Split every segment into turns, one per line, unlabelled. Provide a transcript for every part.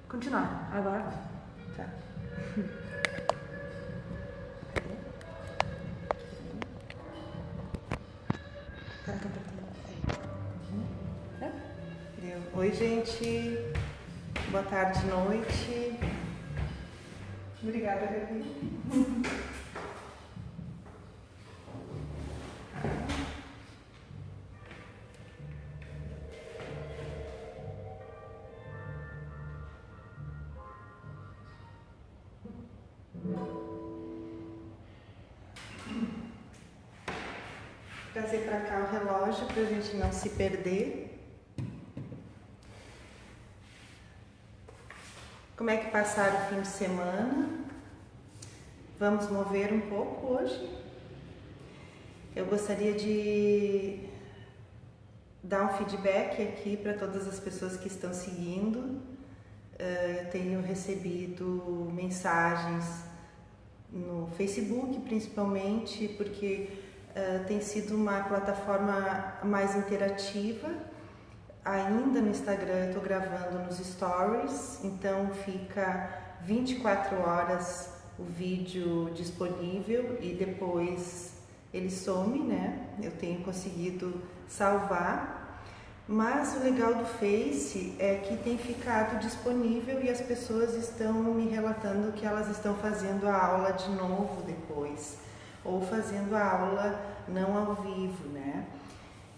Continuar, agora.
Tá. Oi, gente. Boa tarde, noite. Obrigada, Gabi. Trazer para cá o relógio para a gente não se perder. Como é que passaram o fim de semana? Vamos mover um pouco hoje? Eu gostaria de dar um feedback aqui para todas as pessoas que estão seguindo. Eu tenho recebido mensagens no Facebook, principalmente, porque tem sido uma plataforma mais interativa. Ainda no Instagram eu estou gravando nos stories, então fica 24 horas o vídeo disponível e depois ele some, né? Eu tenho conseguido salvar, mas o legal do Face é que tem ficado disponível e as pessoas estão me relatando que elas estão fazendo a aula de novo depois, ou fazendo a aula não ao vivo, né?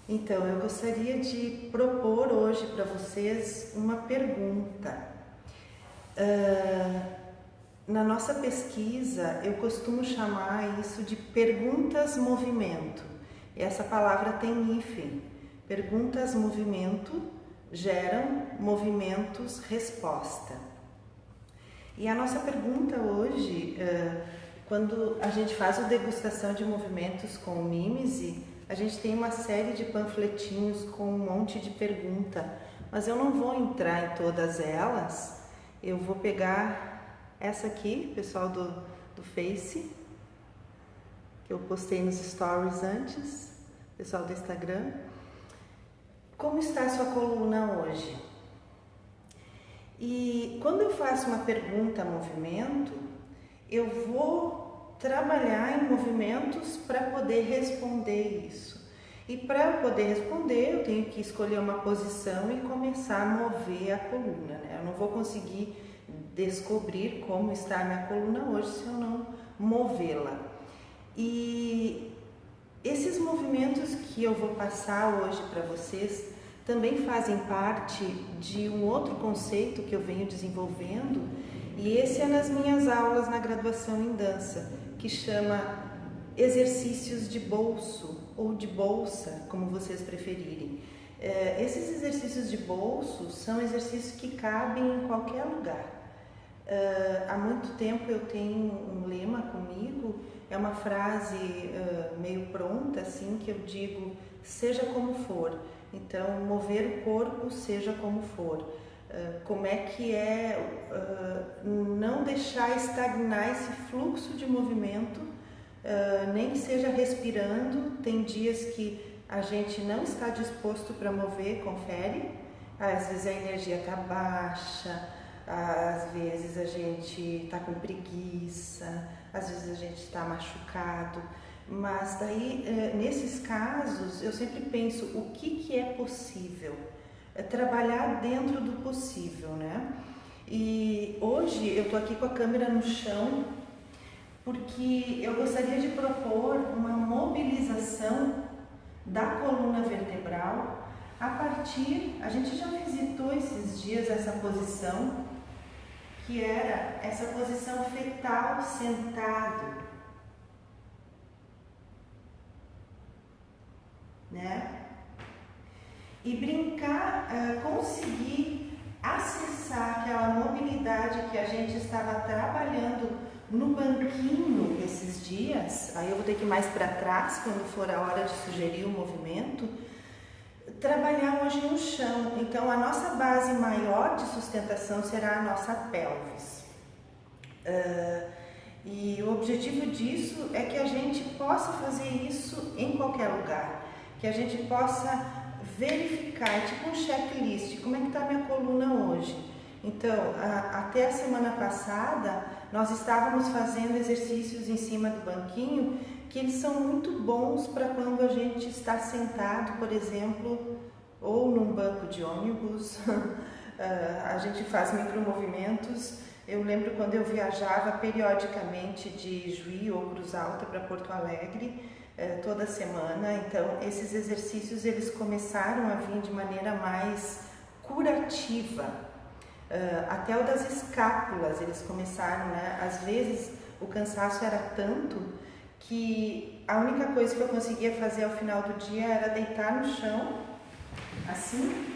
Então, eu gostaria de propor hoje para vocês uma pergunta. Na nossa pesquisa, eu costumo chamar isso de perguntas-movimento. Essa palavra tem hífen. Perguntas-movimento geram movimentos-resposta. E a nossa pergunta hoje, quando a gente faz a degustação de movimentos com o Mimese, a gente tem uma série de panfletinhos com um monte de pergunta, mas eu não vou entrar em todas elas. Eu vou pegar essa aqui, pessoal do Face, que eu postei nos stories antes, pessoal do Instagram. Como está a sua coluna hoje? E quando eu faço uma pergunta a movimento, eu vou trabalhar em movimentos para poder responder isso. E para poder responder, eu tenho que escolher uma posição e começar a mover a coluna, né? Eu não vou conseguir descobrir como está a minha coluna hoje se eu não movê-la. E esses movimentos que eu vou passar hoje para vocês também fazem parte de um outro conceito que eu venho desenvolvendo, e esse é nas minhas aulas na graduação em dança, que chama exercícios de bolso ou de bolsa, como vocês preferirem. Esses exercícios de bolso são exercícios que cabem em qualquer lugar. Há muito tempo eu tenho um lema comigo, é uma frase meio pronta, assim, que eu digo: seja como for. Então, mover o corpo seja como for. Como é que não deixar estagnar esse fluxo de movimento, nem que seja respirando. Tem dias que a gente não está disposto para mover, confere. Às vezes a energia está baixa, às vezes a gente está com preguiça, às vezes a gente está machucado. Mas daí, nesses casos, eu sempre penso o que é possível. Trabalhar dentro do possível, né? E hoje eu tô aqui com a câmera no chão porque eu gostaria de propor uma mobilização da coluna vertebral a partir, a gente já visitou esses dias essa posição, que era essa posição fetal sentado, né? E brincar, conseguir acessar aquela mobilidade que a gente estava trabalhando no banquinho esses dias. Aí eu vou ter que ir mais para trás quando for a hora de sugerir o movimento. Trabalhar hoje no chão. Então a nossa base maior de sustentação será a nossa pelvis. E o objetivo disso é que a gente possa fazer isso em qualquer lugar, que a gente possa verificar, tipo um checklist, como é que está a minha coluna hoje. Então Então, até a semana passada, nós estávamos fazendo exercícios em cima do banquinho que eles são muito bons para quando a gente está sentado, por exemplo, ou num banco de ônibus. A gente faz micromovimentos. Eu lembro quando eu viajava periodicamente de Juí ou Cruz Alta para Porto Alegre, toda semana. Então, esses exercícios eles começaram a vir de maneira mais curativa. Até o das escápulas eles começaram, né? Às vezes o cansaço era tanto que a única coisa que eu conseguia fazer ao final do dia era deitar no chão, assim,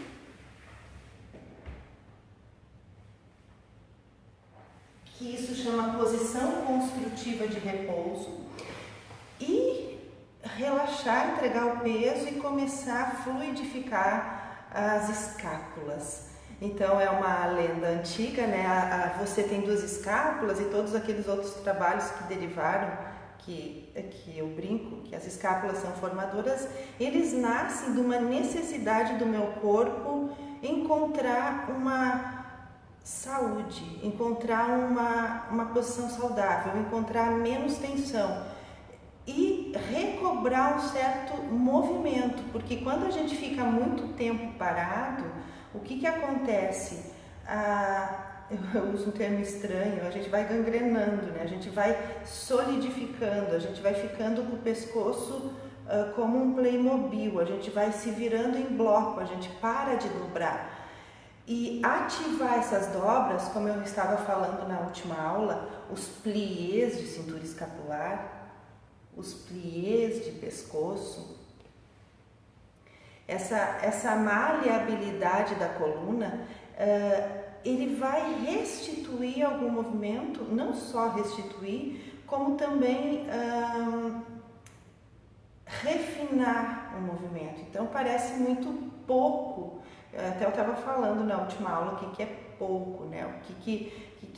que isso chama posição construtiva de repouso, e relaxar, entregar o peso e começar a fluidificar as escápulas. Então é uma lenda antiga, né? Você tem 2 escápulas e todos aqueles outros trabalhos que derivaram, que eu brinco, que as escápulas são formadoras, eles nascem de uma necessidade do meu corpo encontrar uma saúde, encontrar uma posição saudável, encontrar menos tensão e recobrar um certo movimento, porque quando a gente fica muito tempo parado, o que acontece? Eu uso um termo estranho, a gente vai gangrenando, né? A gente vai solidificando, a gente vai ficando com o pescoço como um Playmobil, a gente vai se virando em bloco, a gente para de dobrar. E ativar essas dobras, como eu estava falando na última aula, os pliés de cintura escapular, os pliés de pescoço, essa maleabilidade da coluna, ele vai restituir algum movimento, não só restituir, como também refinar o movimento. Então parece muito pouco, até eu estava falando na última aula o que é pouco, né? O que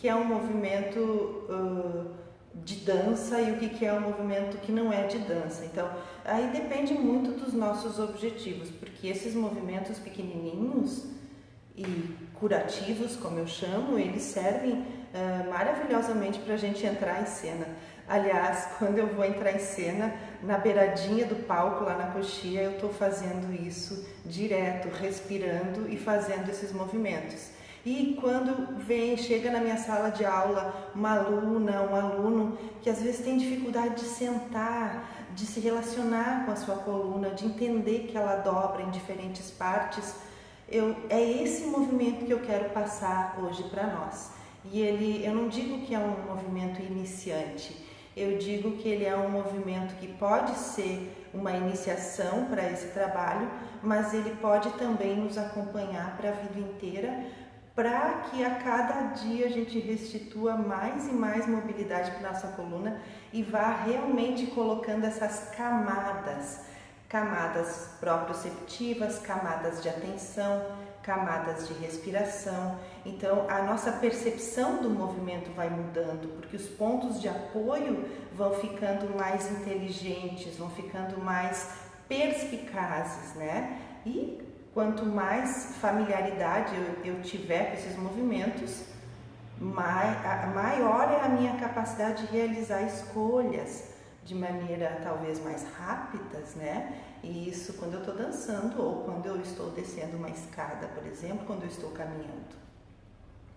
é um movimento de dança e o que é um movimento que não é de dança. Então, aí depende muito dos nossos objetivos, porque esses movimentos pequenininhos e curativos, como eu chamo, eles servem maravilhosamente para a gente entrar em cena. Aliás, quando eu vou entrar em cena, na beiradinha do palco, lá na coxia, eu estou fazendo isso direto, respirando e fazendo esses movimentos. E quando chega na minha sala de aula uma aluna, um aluno que às vezes tem dificuldade de sentar, de se relacionar com a sua coluna, de entender que ela dobra em diferentes partes, é esse movimento que eu quero passar hoje para nós. E eu não digo que é um movimento iniciante, eu digo que ele é um movimento que pode ser uma iniciação para esse trabalho, mas ele pode também nos acompanhar para a vida inteira, para que a cada dia a gente restitua mais e mais mobilidade para nossa coluna e vá realmente colocando essas camadas proprioceptivas, camadas de atenção, camadas de respiração. Então a nossa percepção do movimento vai mudando, porque os pontos de apoio vão ficando mais inteligentes, vão ficando mais perspicazes, né? E quanto mais familiaridade eu tiver com esses movimentos, maior é a minha capacidade de realizar escolhas de maneira talvez mais rápidas, né? E isso quando eu estou dançando ou quando eu estou descendo uma escada, por exemplo, quando eu estou caminhando,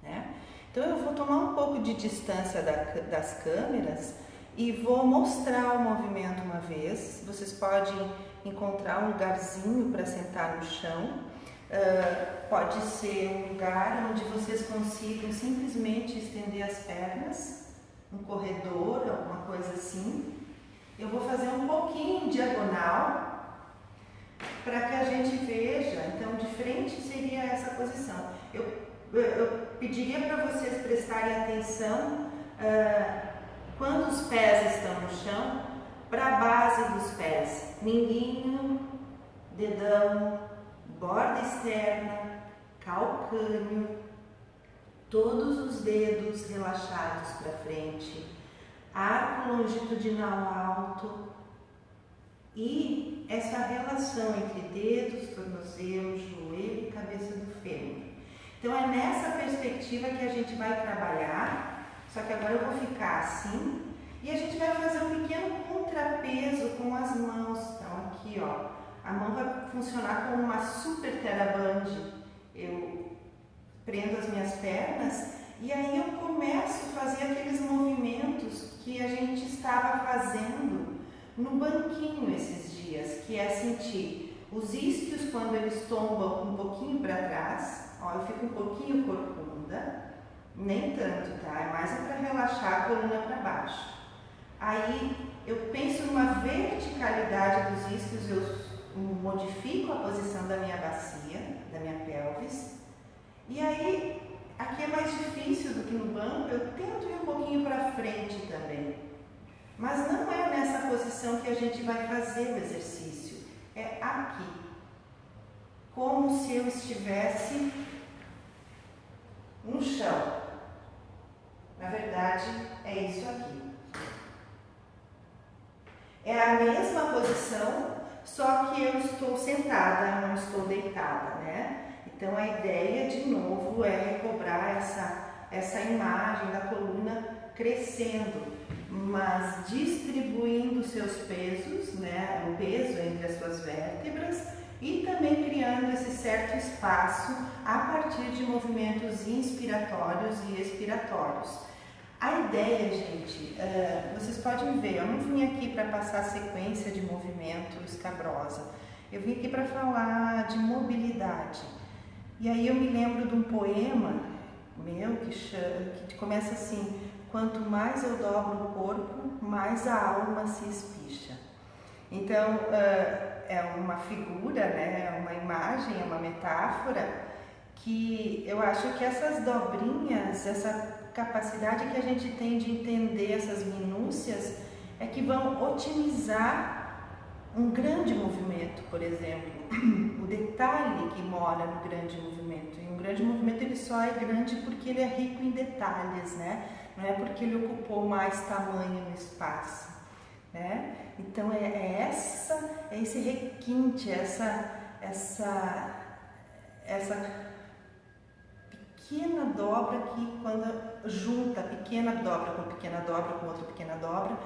né? Então eu vou tomar um pouco de distância das câmeras e vou mostrar o movimento uma vez. Vocês podem encontrar um lugarzinho para sentar no chão, pode ser um lugar onde vocês consigam simplesmente estender as pernas, um corredor, alguma coisa assim. Eu vou fazer um pouquinho em diagonal para que a gente veja. Então, de frente seria essa posição. Eu pediria para vocês prestarem atenção quando os pés estão no chão, para a base dos pés, minguinho, dedão, borda externa, calcânio, todos os dedos relaxados para frente, arco longitudinal alto e essa relação entre dedos, tornozelo, joelho e cabeça do fêmur. Então é nessa perspectiva que a gente vai trabalhar, só que agora eu vou ficar assim e a gente vai fazer um pequeno contrapeso com as mãos. Então aqui, ó, a mão vai funcionar como uma super teraband. Eu prendo as minhas pernas e aí eu começo a fazer aqueles movimentos que a gente estava fazendo no banquinho esses dias, que é sentir os isquios quando eles tombam um pouquinho para trás. Ó, eu fico um pouquinho corcunda, nem tanto, tá? É mais para relaxar a coluna para baixo. Aí eu penso numa verticalidade dos isquios, eu modifico a posição da minha bacia, da minha pelvis. E aí, aqui é mais difícil do que no banco, eu tento ir um pouquinho para frente também. Mas não é nessa posição que a gente vai fazer o exercício, é aqui. Como se eu estivesse no chão. Na verdade, é isso aqui. É a mesma posição, só que eu estou sentada, não estou deitada, né? Então a ideia, de novo, é recobrar essa imagem da coluna crescendo, mas distribuindo seus pesos, né? O peso entre as suas vértebras e também criando esse certo espaço a partir de movimentos inspiratórios e expiratórios. A ideia, gente, vocês podem ver, eu não vim aqui para passar sequência de movimento escabrosa, eu vim aqui para falar de mobilidade. E aí eu me lembro de um poema meu que começa assim: quanto mais eu dobro o corpo, mais a alma se espicha. Então, é uma figura, né? É uma imagem, é uma metáfora que eu acho que essas dobrinhas, essa capacidade que a gente tem de entender essas minúcias é que vão otimizar um grande movimento, por exemplo. O detalhe que mora no grande movimento. E um grande movimento ele só é grande porque ele é rico em detalhes, né? Não é porque ele ocupou mais tamanho no espaço, né? Então é esse requinte, essa pequena dobra que, quando junta pequena dobra com outra pequena dobra,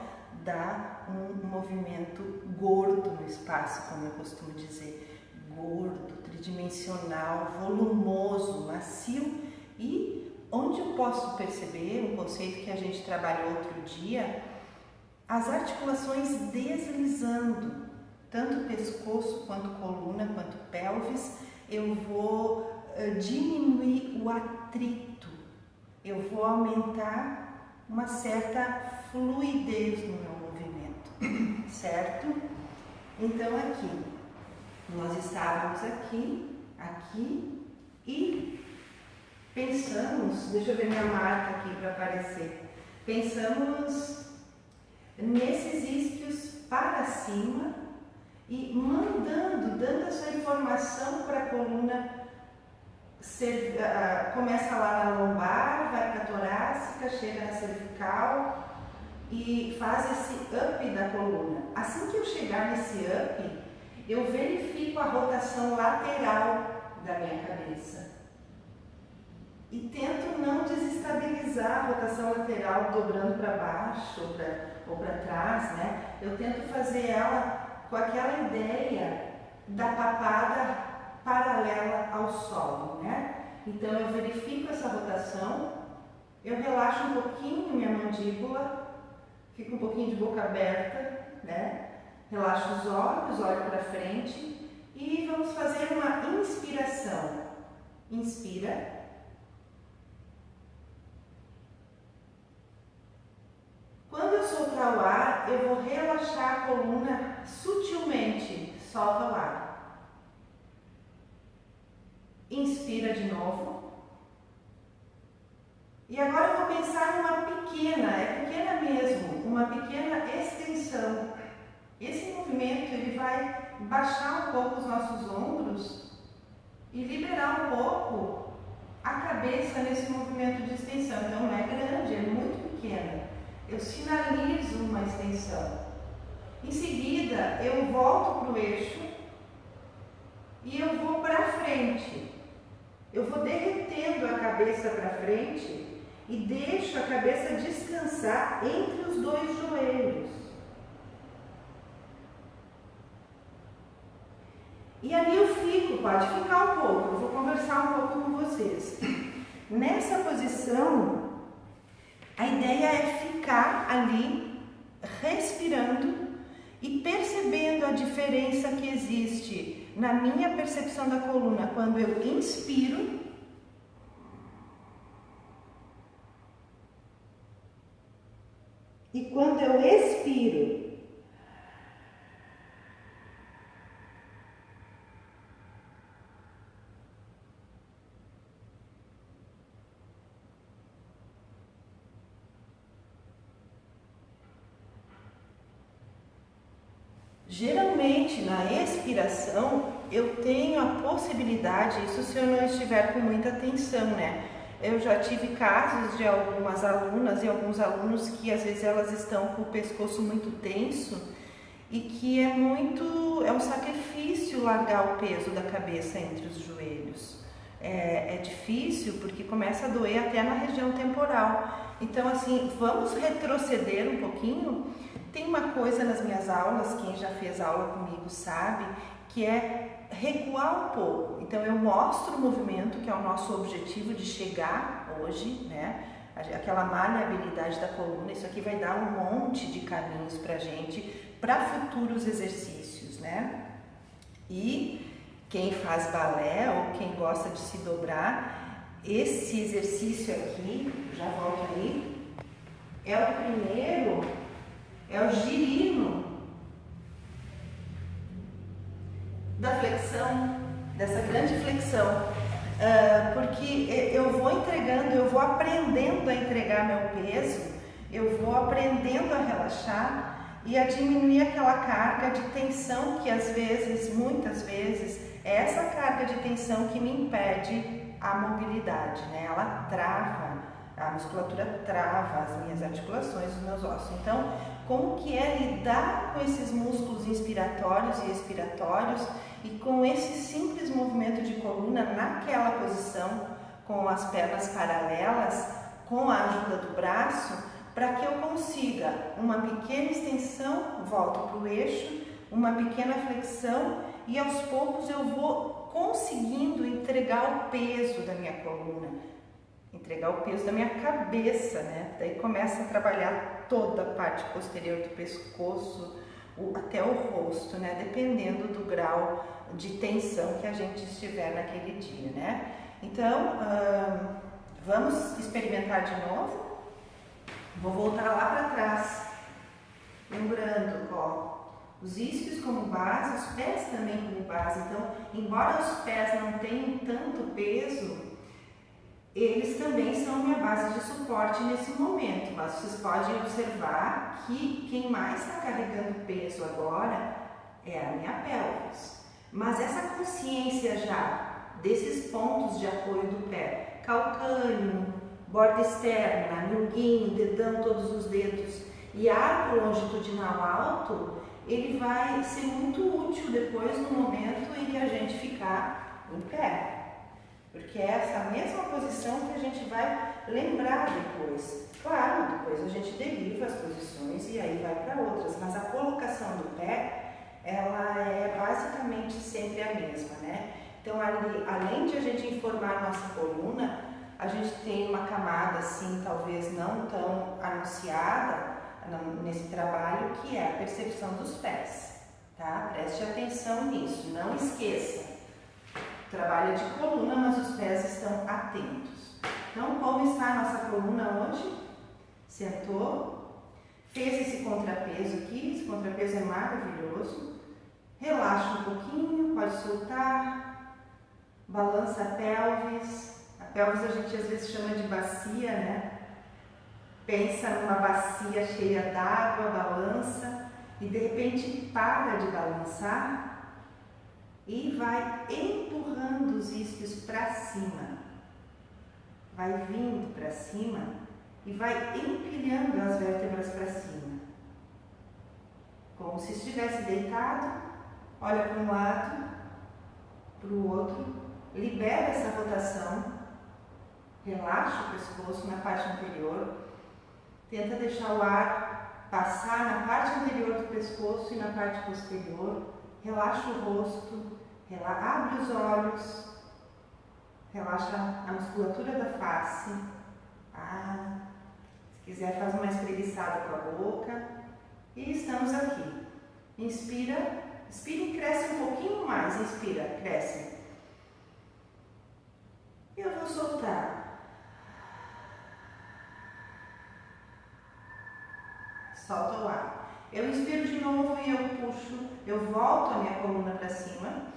dá um movimento gordo no espaço, como eu costumo dizer. Gordo, tridimensional, volumoso, macio, e onde eu posso perceber um conceito que a gente trabalhou outro dia, as articulações deslizando, tanto pescoço quanto coluna, quanto pelvis. Eu vou diminuir o atrito, eu vou aumentar uma certa fluidez no meu movimento, certo? Então aqui, nós estávamos aqui e pensamos, deixa eu ver minha marca aqui para aparecer, pensamos nesses isquios para cima e dando essa informação para a coluna. Começa lá na lombar, vai para a torácica, chega na cervical e faz esse up da coluna. Assim que eu chegar nesse up, eu verifico a rotação lateral da minha cabeça e tento não desestabilizar a rotação lateral dobrando para baixo ou para trás, né? Eu tento fazer ela com aquela ideia da papada paralela ao solo, né? Então eu verifico essa rotação, eu relaxo um pouquinho minha mandíbula, fico um pouquinho de boca aberta, né? Relaxo os olhos, olho para frente e vamos fazer uma inspiração. Inspira. Quando eu soltar o ar, eu vou relaxar a coluna sutilmente. Solta o ar. Inspira de novo. E agora eu vou pensar numa pequena, é pequena mesmo, uma pequena extensão. Esse movimento ele vai baixar um pouco os nossos ombros e liberar um pouco a cabeça nesse movimento de extensão. Então não é grande, é muito pequena. Eu sinalizo uma extensão. Em seguida, eu volto para o eixo e eu vou para frente. eu vou derretendo a cabeça para frente e deixo a cabeça descansar entre os dois joelhos. E ali eu fico, pode ficar um pouco, eu vou conversar um pouco com vocês. Nessa posição, a ideia é ficar ali, respirando e percebendo a diferença que existe na minha percepção da coluna quando eu inspiro e quando eu expiro. Geralmente, na expiração, eu tenho a possibilidade, isso se eu não estiver com muita tensão, né? Eu já tive casos de algumas alunas e alguns alunos que às vezes elas estão com o pescoço muito tenso e que é um sacrifício largar o peso da cabeça entre os joelhos. É difícil porque começa a doer até na região temporal. Então, assim, vamos retroceder um pouquinho. Tem uma coisa nas minhas aulas, quem já fez aula comigo sabe, que é recuar um pouco. Então eu mostro o movimento, que é o nosso objetivo de chegar hoje, né? Aquela maleabilidade da coluna, isso aqui vai dar um monte de caminhos pra gente, para futuros exercícios, né? E quem faz balé ou quem gosta de se dobrar, esse exercício aqui, já volto aí, é o primeiro. É o girino da flexão, dessa grande flexão, porque eu vou entregando, eu vou aprendendo a entregar meu peso, eu vou aprendendo a relaxar e a diminuir aquela carga de tensão que às vezes, muitas vezes, é essa carga de tensão que me impede a mobilidade, né? Ela trava, a musculatura trava as minhas articulações, os meus ossos. Então, como que é lidar com esses músculos inspiratórios e expiratórios e com esse simples movimento de coluna naquela posição, com as pernas paralelas, com a ajuda do braço, para que eu consiga uma pequena extensão, volto para o eixo, uma pequena flexão e aos poucos eu vou conseguindo entregar o peso da minha coluna, entregar o peso da minha cabeça, né? Daí começa a trabalhar toda a parte posterior do pescoço, até o rosto, né? Dependendo do grau de tensão que a gente estiver naquele dia, né? Então, vamos experimentar de novo. Vou voltar lá para trás, lembrando, ó, os isquios como base, os pés também como base. Então, embora os pés não tenham tanto peso, eles também são minha base de suporte nesse momento, mas vocês podem observar que quem mais está carregando peso agora é a minha pelvis. Mas essa consciência já desses pontos de apoio do pé, calcâneo, borda externa, milguinho, dedão, todos os dedos e arco longitudinal alto, ele vai ser muito útil depois no momento em que a gente ficar em pé. Porque é essa mesma posição que a gente vai lembrar depois. Claro, depois a gente deriva as posições e aí vai para outras, mas a colocação do pé, ela é basicamente sempre a mesma, né? Então, ali, além de a gente informar a nossa coluna, a gente tem uma camada assim, talvez não tão anunciada nesse trabalho, que é a percepção dos pés, tá? Preste atenção nisso, não esqueça. Trabalha de coluna, mas os pés estão atentos. Então, como está a nossa coluna hoje? Sentou, fez esse contrapeso aqui, esse contrapeso é maravilhoso. Relaxa um pouquinho, pode soltar, balança a pelvis. A pelvis a gente às vezes chama de bacia, né? Pensa numa bacia cheia d'água, balança e de repente para de balançar e vai empurrando os isquios para cima, vai vindo para cima e vai empilhando as vértebras para cima, como se estivesse deitado. Olha para um lado, para o outro libera essa rotação, relaxa o pescoço na parte anterior, tenta deixar o ar passar na parte anterior do pescoço e na parte posterior, relaxa o rosto, abre os olhos, relaxa a musculatura da face, se quiser faz uma espreguiçada com a boca e estamos aqui. Inspira, expira e cresce um pouquinho mais, inspira, cresce. Eu vou soltar. Solta o ar. Eu inspiro de novo e eu puxo, eu volto a minha coluna para cima.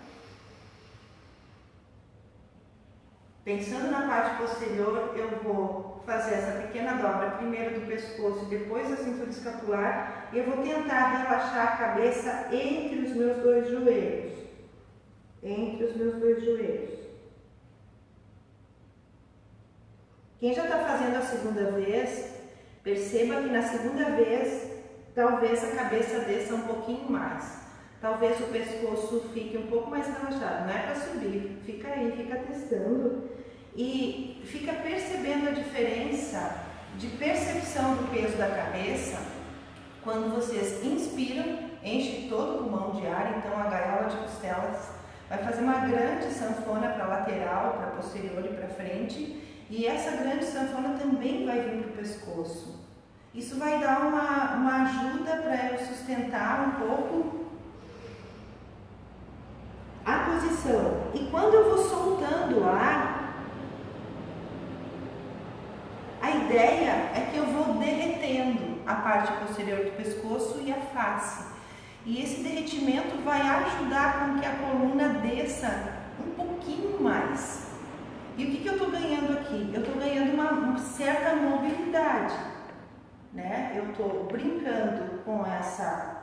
Pensando na parte posterior, eu vou fazer essa pequena dobra, primeiro do pescoço e depois da cintura escapular. E eu vou tentar relaxar a cabeça entre os meus dois joelhos. Entre os meus dois joelhos. Quem já está fazendo a segunda vez, perceba que na segunda vez, talvez a cabeça desça um pouquinho mais. Talvez o pescoço fique um pouco mais relaxado. Não é para subir, fica aí, fica testando. E fica percebendo a diferença de percepção do peso da cabeça quando vocês inspiram, enche todo o pulmão de ar, então a gaiola de costelas vai fazer uma grande sanfona para lateral, para posterior e para frente. E essa grande sanfona também vai vir para o pescoço. Isso vai dar uma ajuda para eu sustentar um pouco a posição. E quando eu vou soltando o ar, a ideia é que eu vou derretendo a parte posterior do pescoço e a face. E esse derretimento vai ajudar com que a coluna desça um pouquinho mais. E o que eu estou ganhando aqui? Eu estou ganhando uma certa mobilidade, né? Eu estou brincando com essa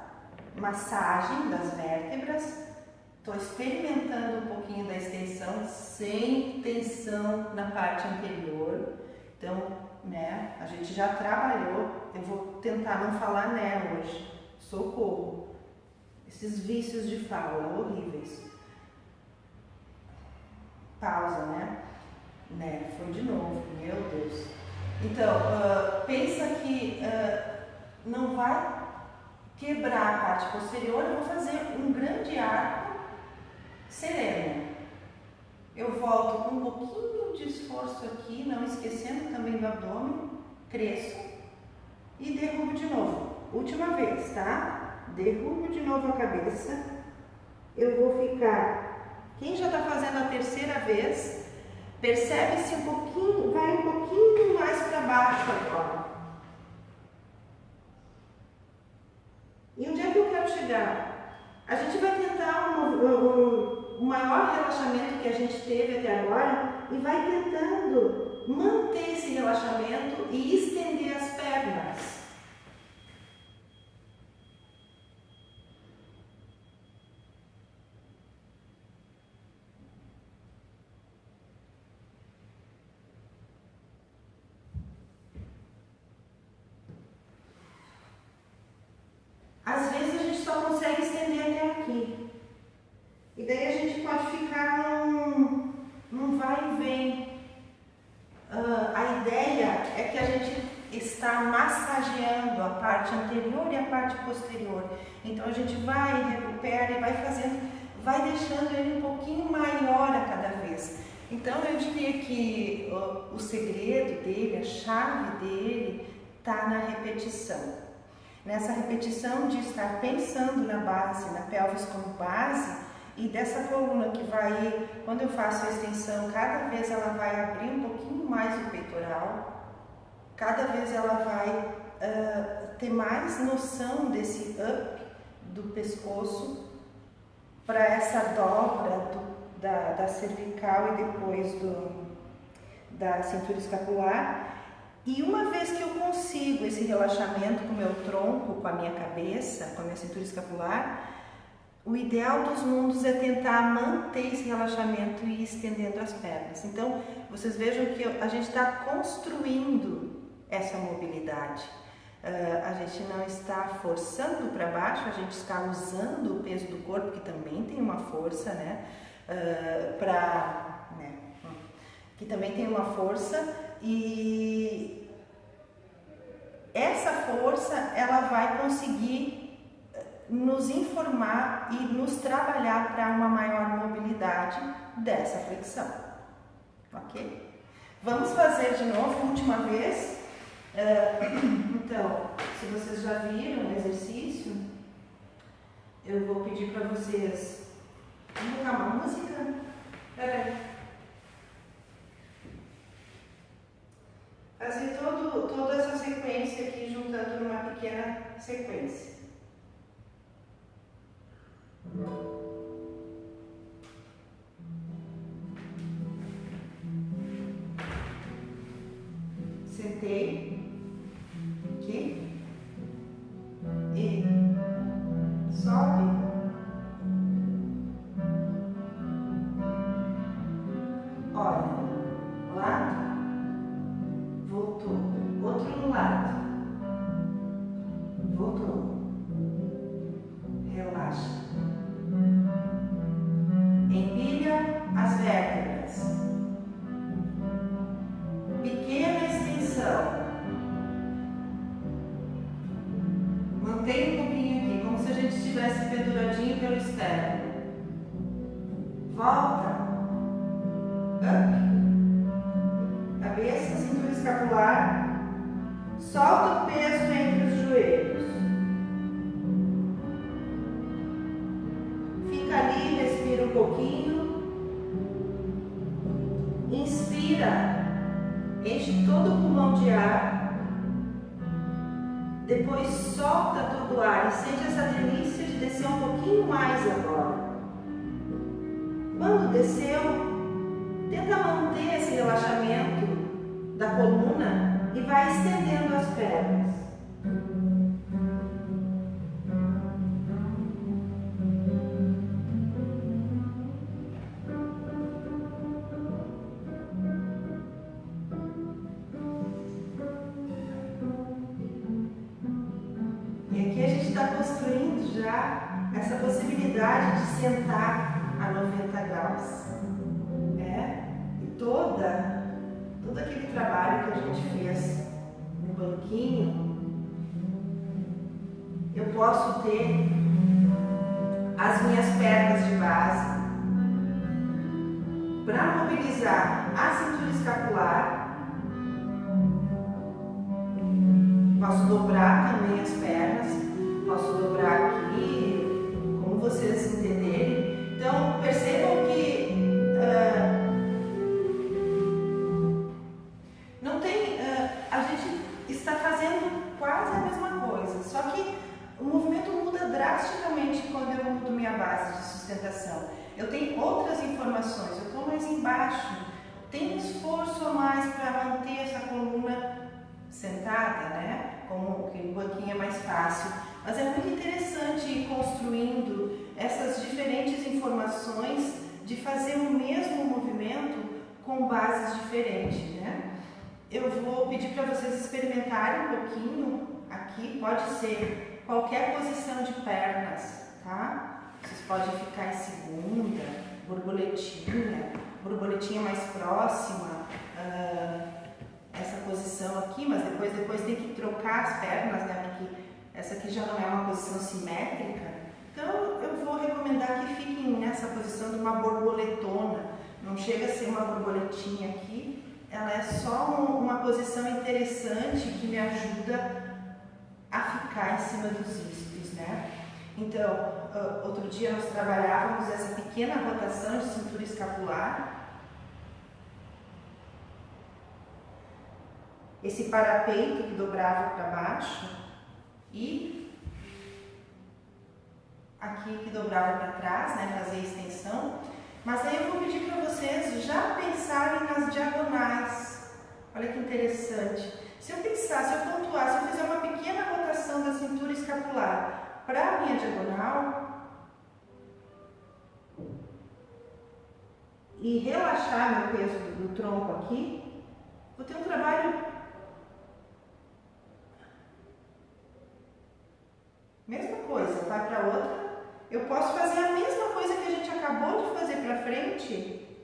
massagem das vértebras, estou experimentando um pouquinho da extensão sem tensão na parte anterior. Então, né, a gente já trabalhou, eu vou tentar não falar né hoje, socorro. Esses vícios de fala horríveis. Pausa, né? Foi de novo, meu Deus. Então, pensa que não vai quebrar a parte posterior, eu vou fazer um grande arco sereno. Eu volto com um pouquinho de esforço aqui, não esquecendo também do abdômen, cresço e derrubo de novo. Última vez, tá? Derrubo de novo a cabeça. Eu vou ficar... Quem já está fazendo a terceira vez... Percebe-se um pouquinho, vai um pouquinho mais para baixo agora. E onde é que eu quero chegar? A gente vai tentar o maior relaxamento que a gente teve até agora e vai tentando manter esse relaxamento e estender as pernas. Às vezes a gente só consegue estender até aqui. E daí a gente pode ficar num vai e vem. A ideia é que a gente está massageando a parte anterior e a parte posterior. Então a gente vai, recupera e vai fazendo, vai deixando ele um pouquinho maior a cada vez. Então eu diria que o segredo dele, a chave dele, está na repetição. Nessa repetição de estar pensando na base, na pelvis como base, e dessa coluna que vai, quando eu faço a extensão, cada vez ela vai abrir um pouquinho mais o peitoral, cada vez ela vai ter mais noção desse up do pescoço para essa dobra da cervical e depois da cintura escapular. E uma vez que eu consigo esse relaxamento com o meu tronco, com a minha cabeça, com a minha cintura escapular, o ideal dos mundos é tentar manter esse relaxamento e ir estendendo as pernas. Então, vocês vejam que a gente está construindo essa mobilidade. A gente não está forçando para baixo, a gente está usando o peso do corpo, que também tem uma força, né? Para que também tem uma força, e essa força ela vai conseguir nos informar e nos trabalhar para uma maior mobilidade dessa flexão, ok? Vamos fazer de novo, última vez. Então, se vocês já viram o exercício, eu vou pedir para vocês colocar uma música. Peraí. Fazer toda essa sequência aqui, juntando numa pequena sequência. Sentei aqui e sobe, olha, lado, voltou, outro lado, voltou, relaxa, empilha as vértebras, pequena extensão. Mantém um pouquinho aqui, como se a gente estivesse penduradinho pelo externo. Volta. Up. Cabeça, cintura escapular. Solta o peso entre os joelhos. Fica ali, respira um pouquinho. Inspira. Enche todo o pulmão de ar. Depois solta todo o ar e sente essa delícia de descer um pouquinho mais agora. Quando desceu, tenta manter esse relaxamento da coluna e vai estendendo as pernas. Está construindo já essa possibilidade de sentar a 90 graus. E todo aquele trabalho que a gente fez no banquinho, eu posso ter as minhas pernas de base para mobilizar a cintura escapular. Posso dobrar também as pernas. Posso dobrar aqui, como vocês entenderem. Então, percebam que não tem, a gente está fazendo quase a mesma coisa, só que o movimento muda drasticamente quando eu mudo minha base de sustentação. Eu tenho outras informações, eu estou mais embaixo, tem um esforço a mais para manter essa coluna sentada, né? Como que o banquinho é mais fácil. Mas é muito interessante ir construindo essas diferentes informações de fazer o mesmo movimento com bases diferentes, né? Eu vou pedir para vocês experimentarem um pouquinho aqui, pode ser qualquer posição de pernas, tá? Vocês podem ficar em segunda, borboletinha mais próxima, essa posição aqui, mas depois tem que trocar as pernas, né? Porque essa aqui já não é uma posição simétrica. Então eu vou recomendar que fiquem nessa posição de uma borboletona. Não chega a ser uma borboletinha aqui, ela é só uma posição interessante que me ajuda a ficar em cima dos isquios, né? Então, outro dia nós trabalhávamos essa pequena rotação de cintura escapular. Esse parapeito que dobrava para baixo. E aqui que dobrava para trás, né, fazer extensão. Mas aí eu vou pedir para vocês já pensarem nas diagonais. Olha que interessante. Se eu pontuar, se eu fizer uma pequena rotação da cintura escapular para a minha diagonal e relaxar meu peso do tronco aqui, vou ter um trabalho. Mesma coisa, vai para outra. Eu posso fazer a mesma coisa que a gente acabou de fazer para frente,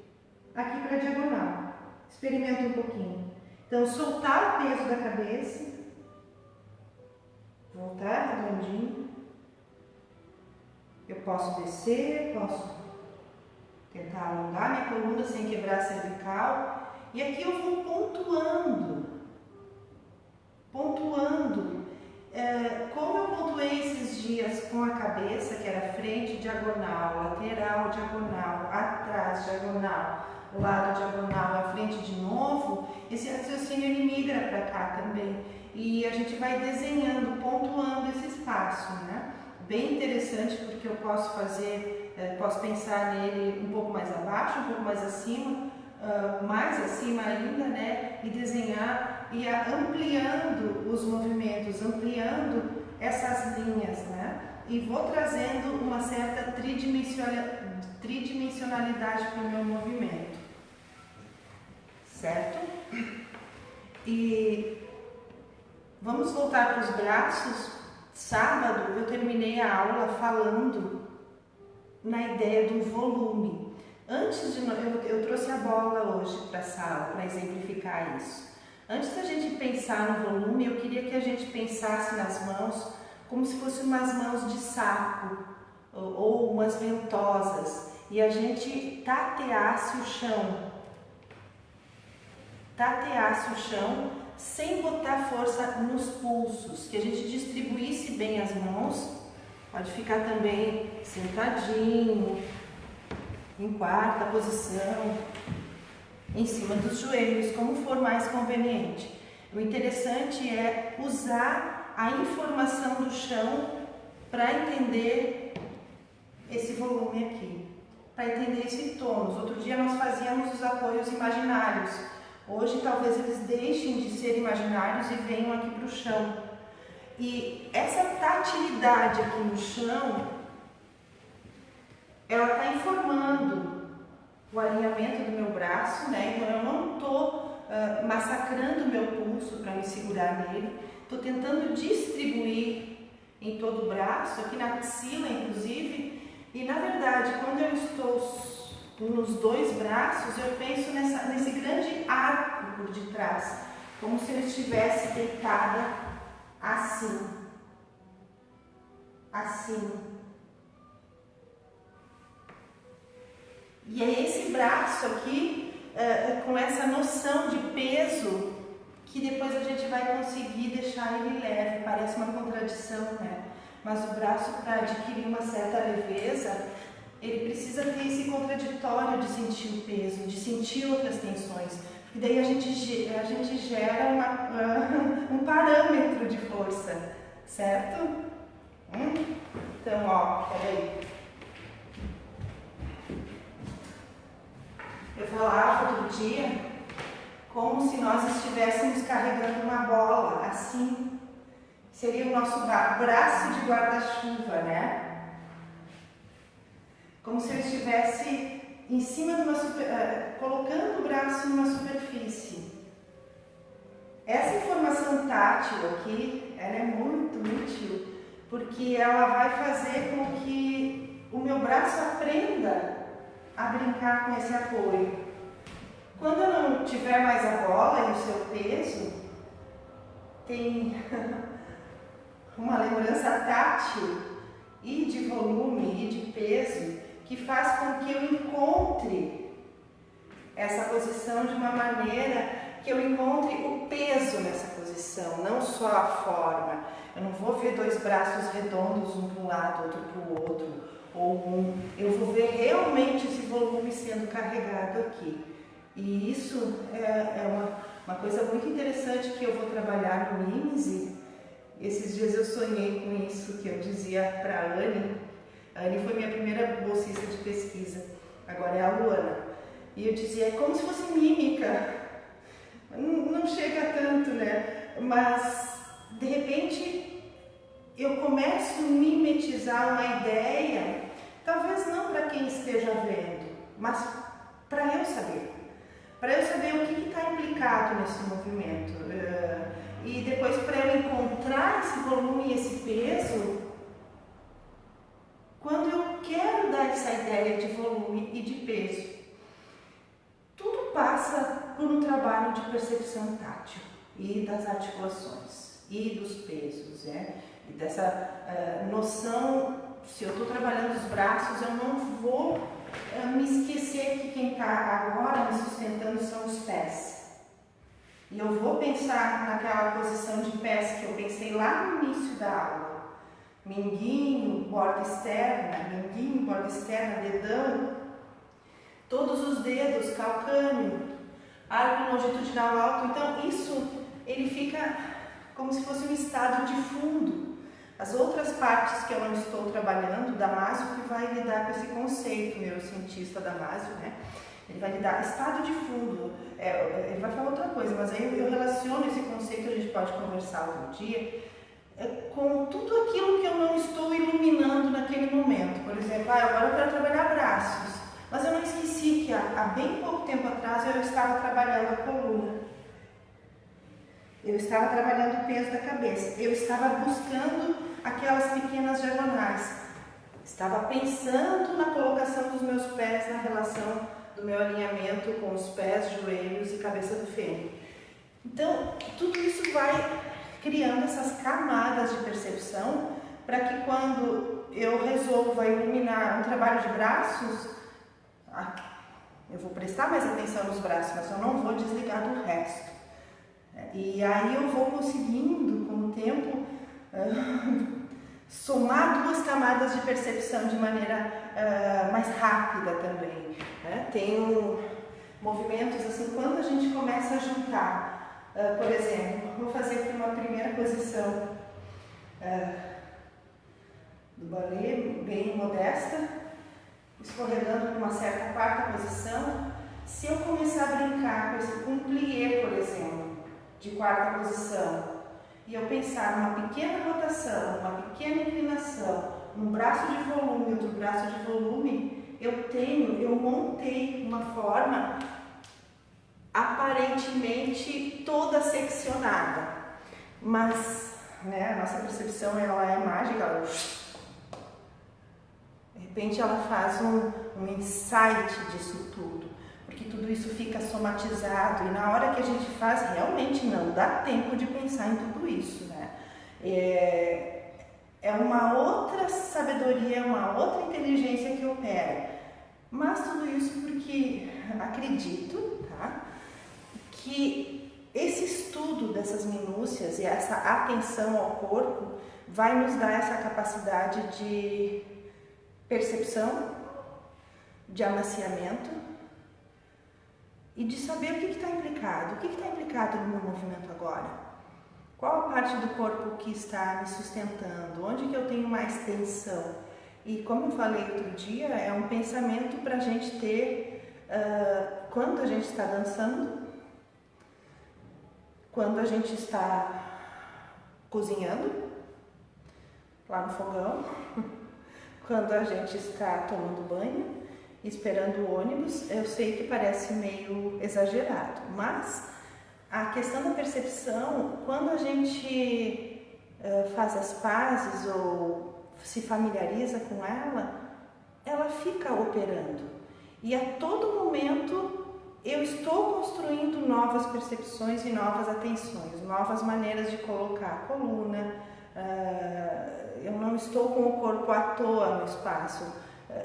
aqui para a diagonal. Experimenta um pouquinho. Então, soltar o peso da cabeça, voltar redondinho. Eu posso descer, posso tentar alongar minha coluna sem quebrar a cervical. E aqui eu vou pontuando. Como eu pontuei esses dias com a cabeça, que era frente, diagonal, lateral, diagonal, atrás, diagonal, lado, diagonal, à frente de novo, esse raciocínio ele migra para cá também. E a gente vai desenhando, pontuando esse espaço, né? Bem interessante, porque eu posso fazer, posso pensar nele um pouco mais abaixo, um pouco mais acima, mais acima ainda, né? E desenhar e ampliando os movimentos, ampliando essas linhas, né? E vou trazendo uma certa tridimensionalidade para o meu movimento, certo? E vamos voltar para os braços. Sábado eu terminei a aula falando na ideia do volume. Antes de eu trouxe a bola hoje para a sala para exemplificar isso. Antes da gente pensar no volume, eu queria que a gente pensasse nas mãos como se fossem umas mãos de sapo ou umas ventosas e a gente tateasse o chão. Tateasse o chão sem botar força nos pulsos, que a gente distribuísse bem as mãos. Pode ficar também sentadinho, em quarta posição, em cima dos joelhos, como for mais conveniente. O interessante é usar a informação do chão para entender esse volume aqui, para entender esse tônus. Outro dia nós fazíamos os apoios imaginários. Hoje talvez eles deixem de ser imaginários e venham aqui para o chão. E essa tatilidade aqui no chão, ela está informando o alinhamento do meu braço, né? Então eu não estou massacrando o meu pulso para me segurar nele. Estou tentando distribuir em todo o braço, aqui na axila inclusive. E na verdade, quando eu estou nos dois braços, eu penso nesse grande arco por detrás, como se eu estivesse deitada assim, assim. E é esse braço aqui, com essa noção de peso, que depois a gente vai conseguir deixar ele leve. Parece uma contradição, né? Mas o braço, para adquirir uma certa leveza, ele precisa ter esse contraditório de sentir o peso, de sentir outras tensões. E daí a gente gera um parâmetro de força, certo? Então, ó, peraí. Eu falava outro dia como se nós estivéssemos carregando uma bola, assim. Seria o nosso braço de guarda-chuva, né? Como se eu estivesse em cima de colocando o braço numa superfície. Essa informação tátil aqui, ela é muito útil, porque ela vai fazer com que o meu braço aprenda a brincar com esse apoio. Quando eu não tiver mais a bola e o seu peso, tem uma lembrança tátil e de volume e de peso que faz com que eu encontre essa posição de uma maneira que eu encontre o peso nessa posição, não só a forma. Eu não vou ver dois braços redondos, um para um lado, outro para o outro, eu vou ver realmente esse volume sendo carregado aqui. E isso é uma coisa muito interessante que eu vou trabalhar no IMSE. Esses dias eu sonhei com isso, que eu dizia para a Anne. A Anne foi minha primeira bolsista de pesquisa, agora é a Luana. E eu dizia, é como se fosse mímica. Não chega tanto, né? Mas, de repente, eu começo a mimetizar uma ideia, talvez não para quem esteja vendo, mas para eu saber. Para eu saber o que está implicado nesse movimento. E depois, para eu encontrar esse volume e esse peso, quando eu quero dar essa ideia de volume e de peso, tudo passa por um percepção tátil e das articulações e dos pesos, e dessa noção. Se eu estou trabalhando os braços, eu não vou me esquecer que quem está agora me sustentando são os pés. E eu vou pensar naquela posição de pés que eu pensei lá no início da aula. Minguinho, borda externa, dedão, todos os dedos, calcâneo, arco longitudinal alto. Então isso, ele fica como se fosse um estado de fundo. As outras partes que eu não estou trabalhando, Damásio que vai lidar com esse conceito, neurocientista Damásio, ele vai lidar, estado de fundo, ele vai falar outra coisa, mas aí eu relaciono esse conceito, a gente pode conversar outro dia, com tudo aquilo que eu não estou iluminando naquele momento. Por exemplo, agora eu quero trabalhar braços, mas eu não esqueci que há bem pouco tempo atrás eu estava trabalhando a coluna. Eu estava trabalhando o peso da cabeça, eu estava buscando aquelas pequenas diagonais, estava pensando na colocação dos meus pés, na relação do meu alinhamento com os pés, joelhos e cabeça do fêmur. Então, tudo isso vai criando essas camadas de percepção para que quando eu resolva iluminar um trabalho de braços, eu vou prestar mais atenção nos braços, mas eu não vou desligar do resto. E aí eu vou conseguindo, com o tempo, somar duas camadas de percepção de maneira mais rápida também. Tenho movimentos assim, quando a gente começa a juntar, por exemplo, vou fazer aqui uma primeira posição do balé, bem modesta, escorregando para uma certa quarta posição. Se eu começar a brincar com um plié, por exemplo, de quarta posição, e eu pensar numa pequena rotação, uma pequena inclinação, um braço de volume, outro braço de volume, eu montei uma forma aparentemente toda seccionada, mas a nossa percepção ela é mágica, de repente ela faz um insight disso tudo. Porque tudo isso fica somatizado e na hora que a gente faz, realmente não dá tempo de pensar em tudo isso, É uma outra sabedoria, uma outra inteligência que opera. Mas tudo isso porque acredito, que esse estudo dessas minúcias e essa atenção ao corpo vai nos dar essa capacidade de percepção, de amaciamento, e de saber o que está implicado. O que está implicado no meu movimento agora? Qual a parte do corpo que está me sustentando? Onde que eu tenho mais tensão? E como eu falei outro dia, é um pensamento para a gente ter quando a gente está dançando, quando a gente está cozinhando lá no fogão, quando a gente está tomando banho, esperando o ônibus. Eu sei que parece meio exagerado, mas a questão da percepção, quando a gente faz as pazes ou se familiariza com ela fica operando. E a todo momento eu estou construindo novas percepções e novas atenções, novas maneiras de colocar a coluna. Eu não estou com o corpo à toa no espaço.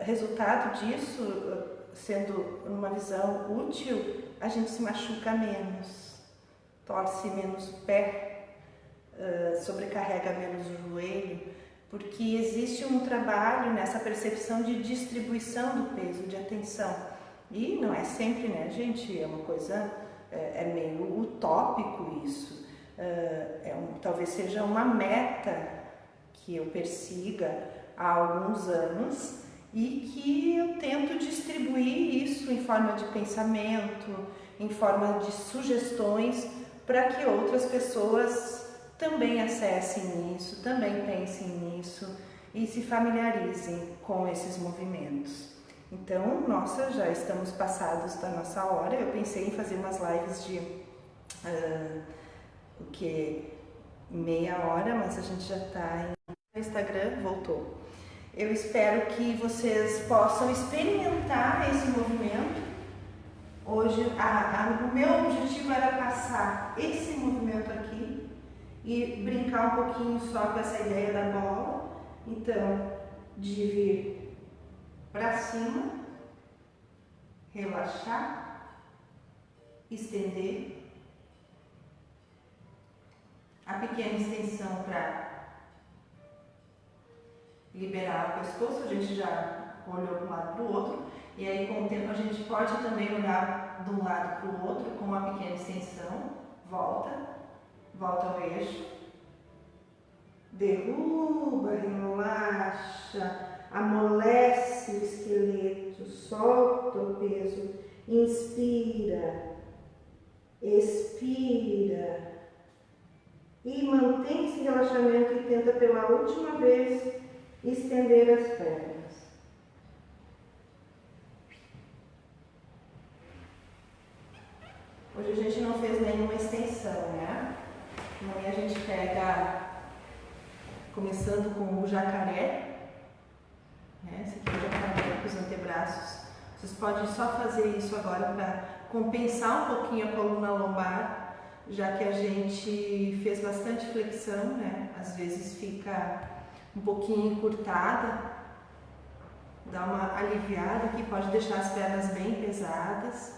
Resultado disso, sendo uma visão útil, a gente se machuca menos, torce menos o pé, sobrecarrega menos o joelho, porque existe um trabalho nessa percepção de distribuição do peso, de atenção. E não é sempre, gente? É uma coisa, é meio utópico isso. Talvez seja uma meta que eu persiga há alguns anos, e que eu tento distribuir isso em forma de pensamento, em forma de sugestões, para que outras pessoas também acessem isso, também pensem nisso e se familiarizem com esses movimentos. Então, já estamos passados da nossa hora. Eu pensei em fazer umas lives de meia hora, mas a gente já está no Instagram, voltou. Eu espero que vocês possam experimentar esse movimento Hoje o meu objetivo era passar esse movimento aqui e brincar um pouquinho só com essa ideia da bola. Então, de vir para cima, relaxar, estender, a pequena extensão para liberar o pescoço. A gente já olhou para um lado para o outro, e aí com o tempo a gente pode também olhar de um lado para o outro com uma pequena extensão, volta ao eixo, derruba, relaxa, amolece o esqueleto, solta o peso, inspira, expira e mantém esse relaxamento e tenta pela última vez estender as pernas. Hoje a gente não fez nenhuma extensão, né? Amanhã a gente pega, começando com o jacaré, né? Esse aqui é o jacaré com os antebraços. Vocês podem só fazer isso agora para compensar um pouquinho a coluna lombar, já que a gente fez bastante flexão, né? Às vezes fica um pouquinho encurtada, dá uma aliviada aqui, pode deixar as pernas bem pesadas.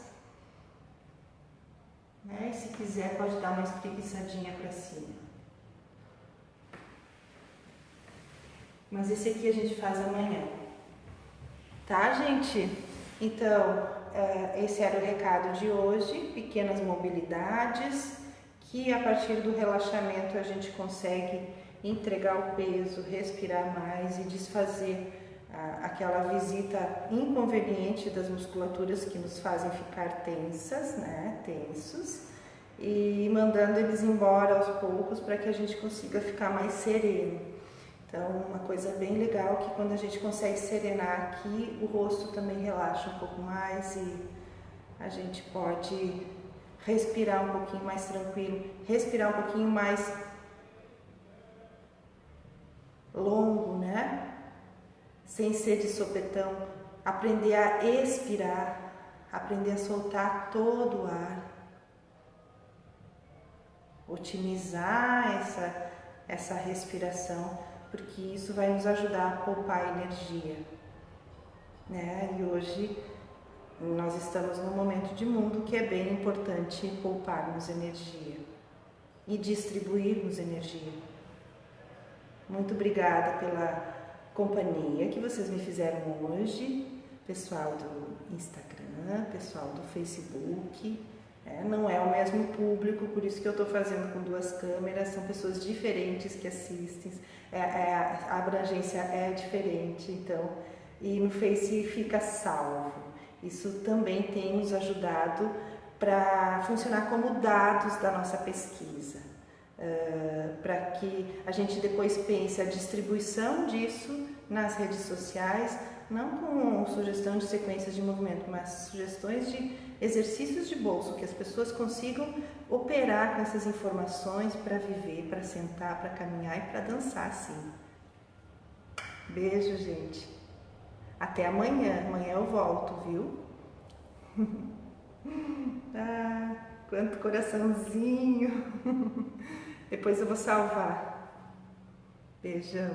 E se quiser pode dar uma espreguiçadinha para cima. Mas esse aqui a gente faz amanhã. Tá, gente? Então, esse era o recado de hoje. Pequenas mobilidades que a partir do relaxamento a gente consegue entregar o peso, respirar mais e desfazer aquela visita inconveniente das musculaturas que nos fazem ficar tensas, né? Tensos, e mandando eles embora aos poucos para que a gente consiga ficar mais sereno. Então, uma coisa bem legal que quando a gente consegue serenar aqui, o rosto também relaxa um pouco mais e a gente pode respirar um pouquinho mais tranquilo, respirar um pouquinho mais longo, né? Sem ser de sopetão, aprender a expirar, aprender a soltar todo o ar, otimizar essa respiração, porque isso vai nos ajudar a poupar energia, né? E hoje nós estamos num momento de mundo que é bem importante pouparmos energia e distribuirmos energia. Muito obrigada pela companhia que vocês me fizeram hoje, pessoal do Instagram, pessoal do Facebook. Não é o mesmo público, por isso que eu estou fazendo com 2 câmeras, são pessoas diferentes que assistem, a abrangência é diferente, então, e no Face fica salvo. Isso também tem nos ajudado para funcionar como dados da nossa pesquisa. Para que a gente depois pense a distribuição disso nas redes sociais, não com sugestão de sequências de movimento, mas sugestões de exercícios de bolso, que as pessoas consigam operar com essas informações para viver, para sentar, para caminhar e para dançar sim. Beijo, gente. Até amanhã. Amanhã eu volto, viu? Quanto coraçãozinho. Depois eu vou salvar. Beijão.